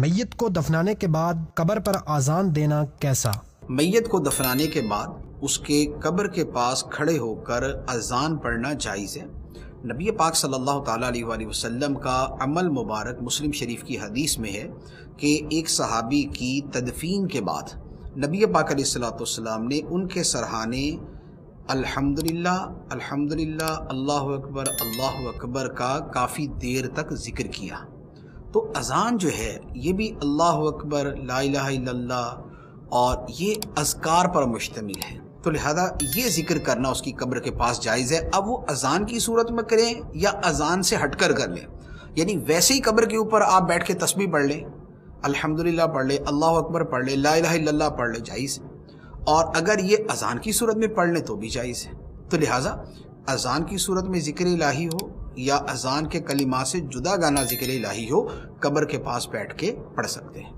میت کو دفنانے کے بعد قبر پر اذان دینا کیسا؟ میت کو دفنانے کے بعد اس کے قبر کے پاس کھڑے ہو کر اذان پڑھنا جائز ہے۔ نبی پاک صلی اللہ تعالیٰ علیہ وآلہ وسلم کا عمل مبارک مسلم شریف کی حدیث میں ہے کہ ایک صحابی کی تدفین کے بعد نبی پاک علیہ السلام نے ان کے سرہانے الحمدللہ الحمدللہ اللہ اکبر کا کافی دیر تک ذکر کیا۔ تو اذان جو ہے یہ بھی اللہ اکبر، لا الہ الا اللہ اور یہ اذکار پر مشتمل ہے، تو لہذا یہ ذکر کرنا اس کی قبر کے پاس جائز ہے۔ اب وہ اذان کی صورت میں کریں یا اذان سے ہٹ کر کر لیں، یعنی ویسے ہی قبر کے اوپر آپ بیٹھ کے تسبیح پڑھ لیں، الحمدللہ پڑھ لیں، اللہ اکبر پڑھ لیں، لا الہ الا اللہ پڑھ لیں، جائز ہے۔ اور اگر یہ اذان کی صورت میں پڑھ لیں تو بھی جائز ہے۔ تو لہٰذا اذان کی صورت میں ذکر الہی ہو یا اذان کے کلمات سے جدا گانا ذکر الہی ہو، قبر کے پاس بیٹھ کے پڑھ سکتے ہیں۔